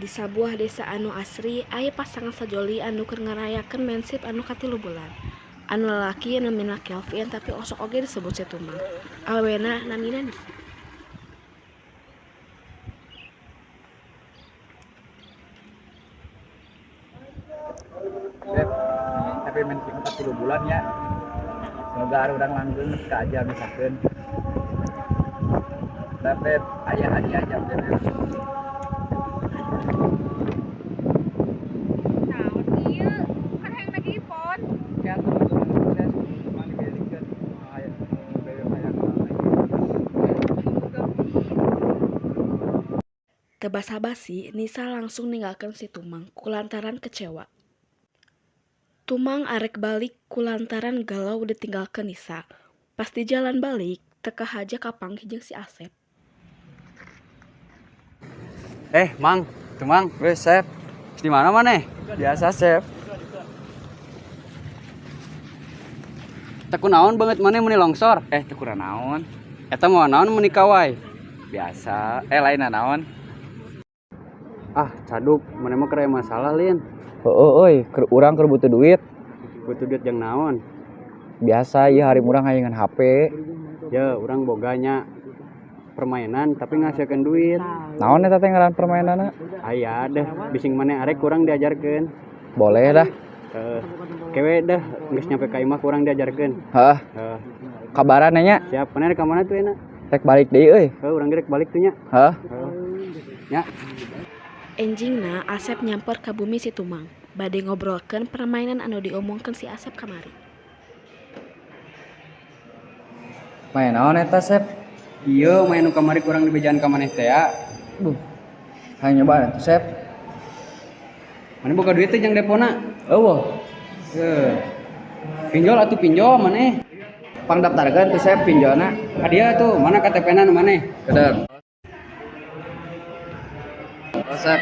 Di sabuah desa anu asri aya pasangan sajoli anu keur ngarayakeun mensip anu katilu bulan. Anu lalaki namina Kelvin tapi osok oge disebut Setumang. Awena namina Nisa. Beb, tapi mensip 40 bulan ya. Semoga urang langgeng ka aja misalkan. Beb, aya hadiah aja Beb. Naon ieu? Kan hayang nagih pon. Ya teman-teman sukses. Cuma diberikan aya bebek hayang. Teu basa-basi, Nisa langsung ninggalkeun si Tumang kulantaran kecewa. Tumang arek balik kulantaran galau ditinggalkeun Nisa. Pas di jalan balik, teu kahaja kapanggih jeung si Asep. Mang, Tumang, wes Sep. Di mana maneh? Biasa, Chef. Teku naon banget maneh meni longsor? Teu kurang naon. Eta mau naon meni kawai? Biasa. Lain naon. Caduk, maneh mah keur aya masalah lin. Euy, urang keur butuh duit. Butuh duit jeung naon? Biasa ieu hari urang hayangan HP. Ya, urang boganya permainan tapi ngasilkeun duit. Naon eta teh ngaran permainanna? Aya deh, bising maneh arek kurang diajarkeun. Boleh dah. Kewe dah, geus nyampe ka imah kurang diajarkeun. Heeh. Kabaran nya. Siap, maneh rek ka mana tuh enak? Rek balik deui euy. Urang rek balik tuh nya. Heeh. Nya. Enjingna Asep nyamper ka bumi si Tumang. Bade ngobrolkeun permainan anu diomongkeun si Asep kamari. Main naon eta, Sep? Ieu main nu kamari kurang dibejaan ka maneh teh ya. Hayang nyoba atuh, Sep. Maneh boga duit teh jeung depona. Eueuh. Pinjol atuh pinjol maneh. Pangdaftarkeun tuh, Sep, pinjolna. Hadiah tuh, mana KTP-na nu maneh? Kedeung. Sep.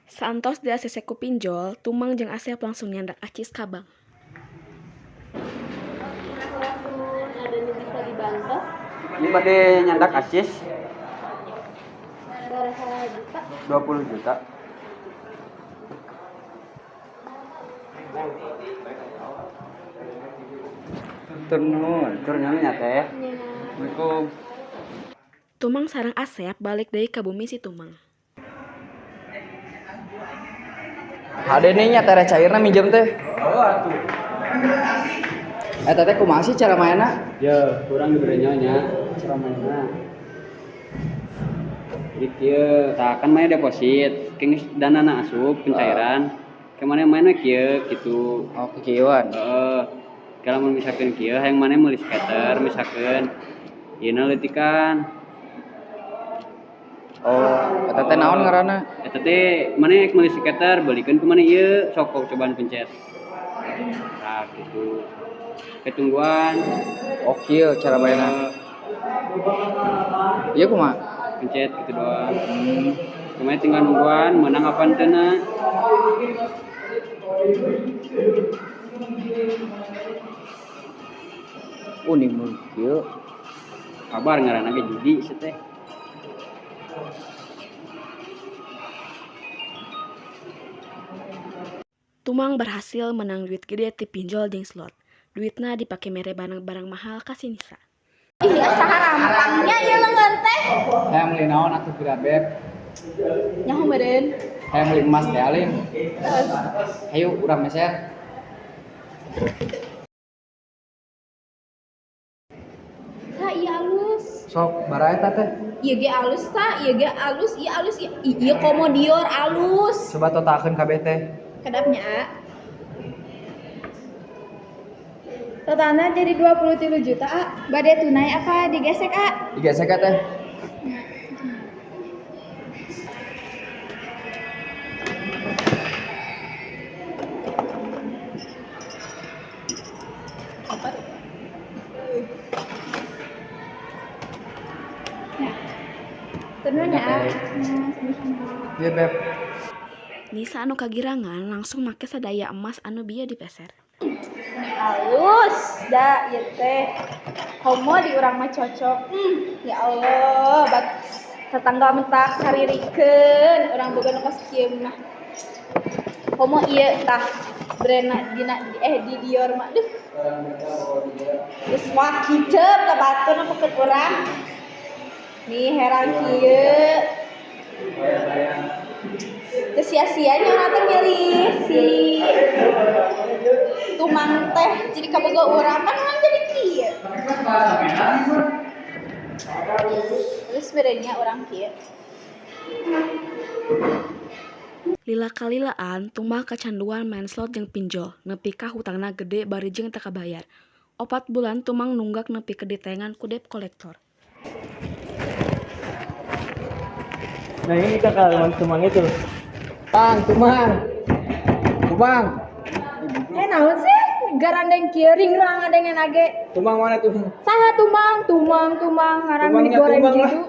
Saantos di ACC ku pinjol, Tumang jeung Asep langsung nyandak acis ka bank. Ada nu bisa dibantu. Ini bade nyandak acis Berapa juta? 20 juta. Tur nya teh. Assalamualaikum. Tumang sareng Asep balik deui ka bumi si Tumang. Hade nih nya tere cairna minjem teh. Atuh. Eta teh kumaha sih cara mainna? Ya, kurang diberi nya cara mainna. Jadi kieu, tah kan main deposit, geus danana asup pencairan. Kemana mainnya kieu gitu. Oh, kekieuan. Kalau mau misalkan kieu hayang maneh meuli skater misalkan. Yeuna leutikan. Oh, eta teh naon ngaranna? Eta teh maneh meuli skater balikeun ku maneh ieu sok cobaan pencet. Nah, gitu. Ketungguan. Oh, kieu cara mainna. Ieu kumaha? Pencet gitu doang. Kumaha tinggal nungguan menang apa henteu. Unik mun kieu. Kabar ngaranna ge judi sih teh. Tumang berhasil menang duit gede ti pinjol jeung slot. Duitna dipake mere barang-barang mahal ka si Nisa. Iya saharampangnya ieu leungeun teh. Hayang meuli naon atuh pira beb? Nyaho meureun. Hayang meuli emas teh alin. Hayu urang meser. Tah ieu alus. Sok bara eta teh. Ieu ge alus tah, ieu ge alus, ieu alus, ieu komodior alus. Coba totakeun kabeh teh. Kedapnya A. Totalnya jadi 23 juta A. Bade tunai apa digesek A? Digesek teh. Tentunya A. Iya beb. Nisa anu kagirangan langsung make sadaya emas anu bieu dipeser. Alus, da ieu teh. Homo di urang mah cocok. Ya Allah, tetangga mentak saririkeun urang boga nu kos kieu mah. Homo ieu tah brand di Dior mah. Duh. Geus mah kicep ka batur peukeut urang. Nih heran kieu. Teu sia-sianya urang teh milih si Tumang teh jadi kaboga urang kan urang jadi kieu. Terus bedanya orang kieu. Lila kalilaan Tumang kecanduan main slot jeung pinjol nepi ka hutangna gede bari jeung teu kabayar. 4 bulan Tumang nunggak nepi ke ditayangan ku debt collector. Nah ini kakak teman Tumang itu. Tumang. Naon sih? Garandeng kieu ringrang adengen age. Tumang mana tuh? Saha tumang ngarang Tumang digoreng tumang lah. gitu.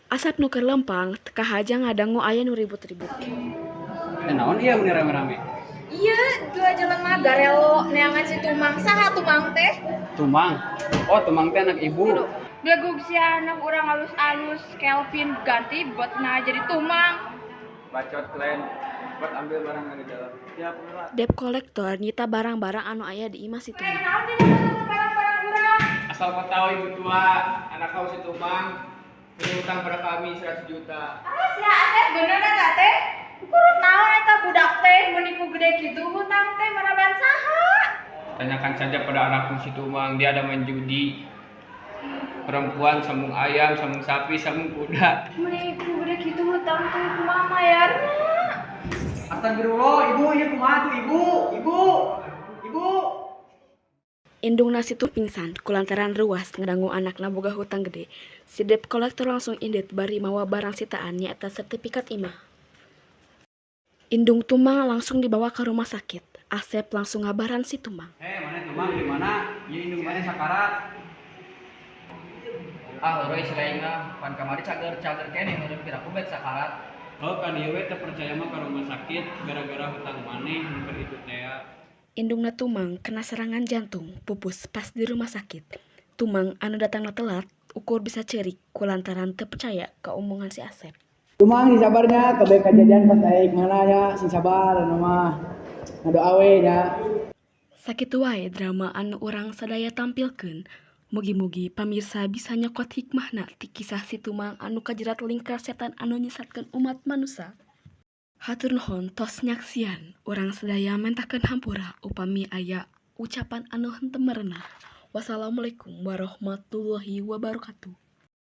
Asap nu keur lempang teu kahaja ngadangu aya nu ribut-ribut. Naon ieu mun rame-rame? Iya, dua jelema garelo neangan si Tumang. Saha Tumang teh? Tumang. Oh, Tumang teh anak ibu. Blegug si anak urang alus-alus Kelvin ganti buat jadi Tumang. Bacot kalian. Buat ambil barang yang di dalam. Siap, Pak. Debt collector nyita barang-barang anu aya di imah si Tumang. Naon teh barang-barang urang? Asal kau tahu ibu tua, anak kau si Tumang berhutang pada kami 100 juta. Si Asep bener enggak teh? Kurut naon eta budak teh mun iku gede kitu hutang teh maraban saha? Tanyakan saja pada anakku si Tumang, dia ada main judi. Perempuan sambung ayam, sambung sapi, sambung kuda. Mun iku gede kitu hutang teh kumaha mayarna? Astagfirullah, ibu, ya kumaha tuh ibu. Indungna situ pingsan kulantaran ruas ngadangu anakna boga hutang gede. Si debt collector langsung indit bari mawa barang sitaan nyaeta sertifikat imah. Indung Tumang langsung dibawa ke rumah sakit. Asep langsung ngabaran si Tumang. Mana Tumang di mana? Ieu indung mana sakarat. Leureun silaingna pan kamari cager keneh meureun piraku bet sakarat. Oh, kan ieu we teu percaya mah ka rumah sakit gara-gara hutang maneh mun keur itu teh. Indungna Tumang kena serangan jantung pupus pas di rumah sakit. Tumang anu datangna telat ukur bisa ceurik kulantaran teu percaya ka omongan si Asep. Tumang sing sabarnya kabeh kejadian pas daek mana ya sing sabar anu mah. Ngadoa we nya. Sakitu wae drama anu urang sadaya tampilkeun. Mugi-mugi pamirsa bisa nyokot hikmahna ti kisah si Tumang anu kajerat lingkar setan anu nyesatkeun umat manusia. Hatur nuhun tos nyaksian urang sadaya mentakeun hampura upami aya ucapan anu henteu merenah. Wassalamualaikum warahmatullahi wabarakatuh.